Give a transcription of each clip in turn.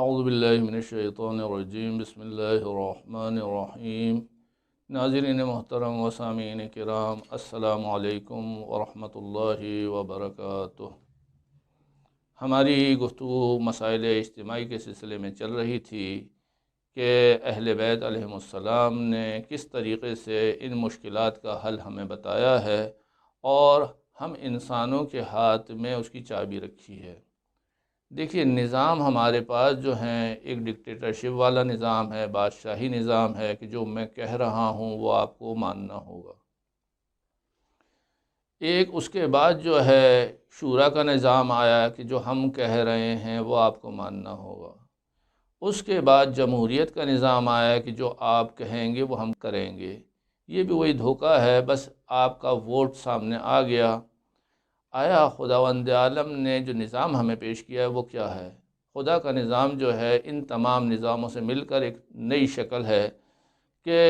اعوذ باللہ من الشیطان الرجیم، بسم اللہ الرحمن الرحیم۔ ناظرین محترم و سامعین کرام، السلام علیکم ورحمۃ اللہ وبرکاتہ۔ ہماری گفتگو مسائل اجتماعی کے سلسلے میں چل رہی تھی کہ اہل بیت علیہم السلام نے کس طریقے سے ان مشکلات کا حل ہمیں بتایا ہے اور ہم انسانوں کے ہاتھ میں اس کی چابی رکھی ہے۔ دیکھیے، نظام ہمارے پاس جو ہیں ایک ڈکٹیٹرشپ والا نظام ہے، بادشاہی نظام ہے کہ جو میں کہہ رہا ہوں وہ آپ کو ماننا ہوگا۔ ایک اس کے بعد جو ہے شورا کا نظام آیا کہ جو ہم کہہ رہے ہیں وہ آپ کو ماننا ہوگا۔ اس کے بعد جمہوریت کا نظام آیا کہ جو آپ کہیں گے وہ ہم کریں گے۔ یہ بھی وہی دھوکہ ہے، بس آپ کا ووٹ سامنے آ گیا۔ آیا خداوند عالم نے جو نظام ہمیں پیش کیا ہے وہ کیا ہے؟ خدا کا نظام جو ہے ان تمام نظاموں سے مل کر ایک نئی شکل ہے کہ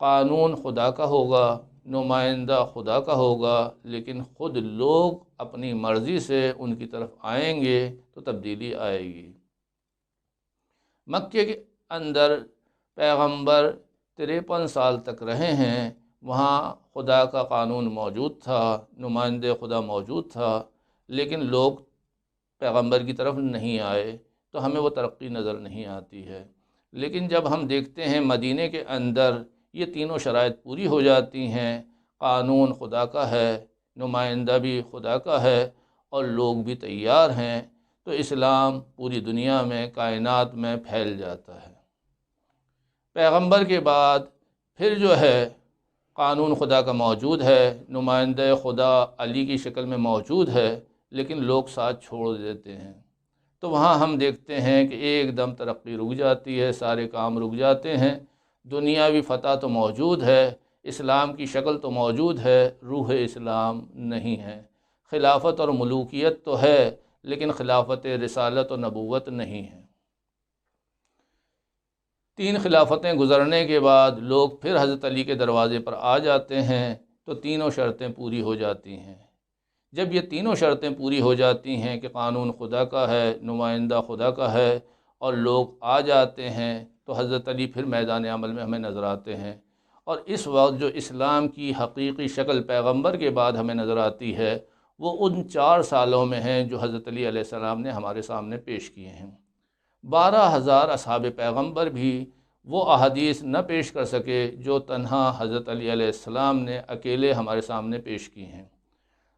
قانون خدا کا ہوگا، نمائندہ خدا کا ہوگا، لیکن خود لوگ اپنی مرضی سے ان کی طرف آئیں گے تو تبدیلی آئے گی۔ مکے کے اندر پیغمبر 53 سال تک رہے ہیں، وہاں خدا کا قانون موجود تھا، نمائندے خدا موجود تھا، لیکن لوگ پیغمبر کی طرف نہیں آئے تو ہمیں وہ ترقی نظر نہیں آتی ہے۔ لیکن جب ہم دیکھتے ہیں مدینے کے اندر یہ تینوں شرائط پوری ہو جاتی ہیں، قانون خدا کا ہے، نمائندہ بھی خدا کا ہے اور لوگ بھی تیار ہیں، تو اسلام پوری دنیا میں، کائنات میں پھیل جاتا ہے۔ پیغمبر کے بعد پھر جو ہے قانون خدا کا موجود ہے، نمائندہ خدا علی کی شکل میں موجود ہے، لیکن لوگ ساتھ چھوڑ دیتے ہیں، تو وہاں ہم دیکھتے ہیں کہ ایک دم ترقی رک جاتی ہے، سارے کام رک جاتے ہیں۔ دنیاوی فتح تو موجود ہے، اسلام کی شکل تو موجود ہے، روح اسلام نہیں ہے۔ خلافت اور ملوکیت تو ہے، لیکن خلافت رسالت و نبوت نہیں ہے۔ 3 خلافتیں گزرنے کے بعد لوگ پھر حضرت علی کے دروازے پر آ جاتے ہیں تو تینوں شرطیں پوری ہو جاتی ہیں۔ جب یہ تینوں شرطیں پوری ہو جاتی ہیں کہ قانون خدا کا ہے، نمائندہ خدا کا ہے اور لوگ آ جاتے ہیں، تو حضرت علی پھر میدان عمل میں ہمیں نظر آتے ہیں۔ اور اس وقت جو اسلام کی حقیقی شکل پیغمبر کے بعد ہمیں نظر آتی ہے وہ ان 4 سالوں میں ہیں جو حضرت علی علیہ السلام نے ہمارے سامنے پیش کیے ہیں۔ 12,000 اصحاب پیغمبر بھی وہ احادیث نہ پیش کر سکے جو تنہا حضرت علی علیہ السلام نے اکیلے ہمارے سامنے پیش کی ہیں۔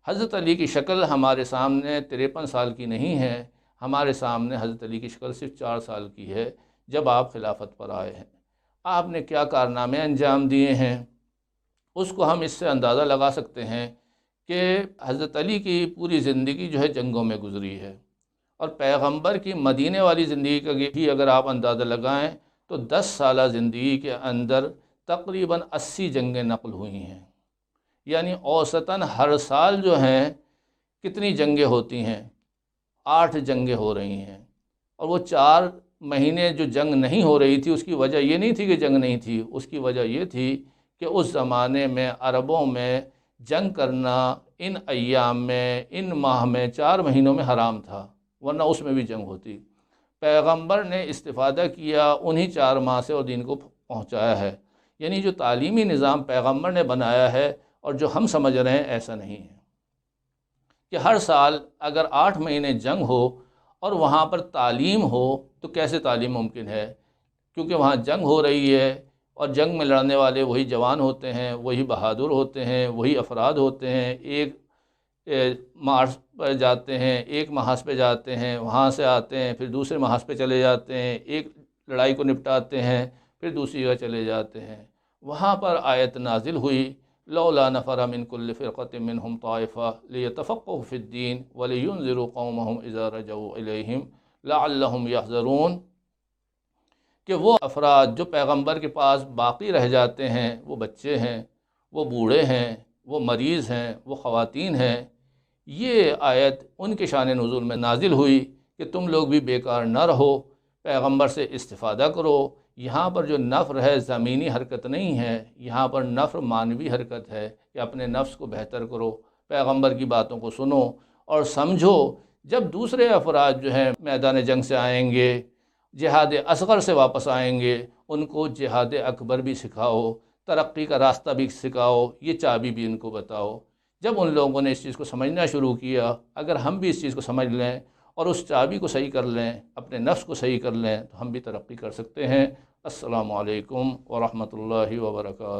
حضرت علی کی شکل ہمارے سامنے 53 سال کی نہیں ہے، ہمارے سامنے حضرت علی کی شکل صرف 4 سال کی ہے جب آپ خلافت پر آئے ہیں۔ آپ نے کیا کارنامے انجام دیے ہیں، اس کو ہم اس سے اندازہ لگا سکتے ہیں کہ حضرت علی کی پوری زندگی جو ہے جنگوں میں گزری ہے، اور پیغمبر کی مدینے والی زندگی کا بھی اگر آپ اندازہ لگائیں تو 10 سالہ زندگی کے اندر تقریباً 80 جنگیں نقل ہوئی ہیں، یعنی اوسطاً ہر سال جو ہیں کتنی جنگیں ہوتی ہیں؟ 8 جنگیں ہو رہی ہیں۔ اور وہ 4 مہینے جو جنگ نہیں ہو رہی تھی اس کی وجہ یہ نہیں تھی کہ جنگ نہیں تھی، اس کی وجہ یہ تھی کہ اس زمانے میں عربوں میں جنگ کرنا ان ایام میں، ان ماہ میں، 4 مہینوں میں حرام تھا، ورنہ اس میں بھی جنگ ہوتی۔ پیغمبر نے استفادہ کیا انہی 4 ماہ سے اور دین کو پہنچایا ہے۔ یعنی جو تعلیمی نظام پیغمبر نے بنایا ہے اور جو ہم سمجھ رہے ہیں ایسا نہیں ہے کہ ہر سال اگر 8 مہینے جنگ ہو اور وہاں پر تعلیم ہو تو کیسے تعلیم ممکن ہے؟ کیونکہ وہاں جنگ ہو رہی ہے اور جنگ میں لڑنے والے وہی جوان ہوتے ہیں، وہی بہادر ہوتے ہیں، وہی افراد ہوتے ہیں۔ ایک مارچ پر جاتے ہیں، ایک محاذ پہ جاتے ہیں، وہاں سے آتے ہیں، پھر دوسرے محاذ پہ چلے جاتے ہیں، ایک لڑائی کو نپٹاتے ہیں، پھر دوسری جگہ چلے جاتے ہیں۔ وہاں پر آیت نازل ہوئی لولا نفر من كل فرقة منهم طائفة ليتفقهوا في الدين ولينذروا قومهم اذا رجعوا اليهم لعلهم يحذرون، کہ وہ افراد جو پیغمبر کے پاس باقی رہ جاتے ہیں، وہ بچے ہیں، وہ بوڑھے ہیں، وہ مریض ہیں، وہ خواتین ہیں، یہ آیت ان کے شان نزول میں نازل ہوئی کہ تم لوگ بھی بیکار نہ رہو، پیغمبر سے استفادہ کرو۔ یہاں پر جو نفر ہے زمینی حرکت نہیں ہے، یہاں پر نفر مانوی حرکت ہے کہ اپنے نفس کو بہتر کرو، پیغمبر کی باتوں کو سنو اور سمجھو۔ جب دوسرے افراد جو ہیں میدان جنگ سے آئیں گے جہاد اصغر سے واپس آئیں گے ان کو جہاد اکبر بھی سکھاؤ، ترقی کا راستہ بھی سکھاؤ، یہ چابی بھی ان کو بتاؤ۔ جب ان لوگوں نے اس چیز کو سمجھنا شروع کیا، اگر ہم بھی اس چیز کو سمجھ لیں اور اس چابی کو صحیح کر لیں، اپنے نفس کو صحیح کر لیں، تو ہم بھی ترقی کر سکتے ہیں۔ السلام علیکم ورحمۃ اللہ وبرکاتہ۔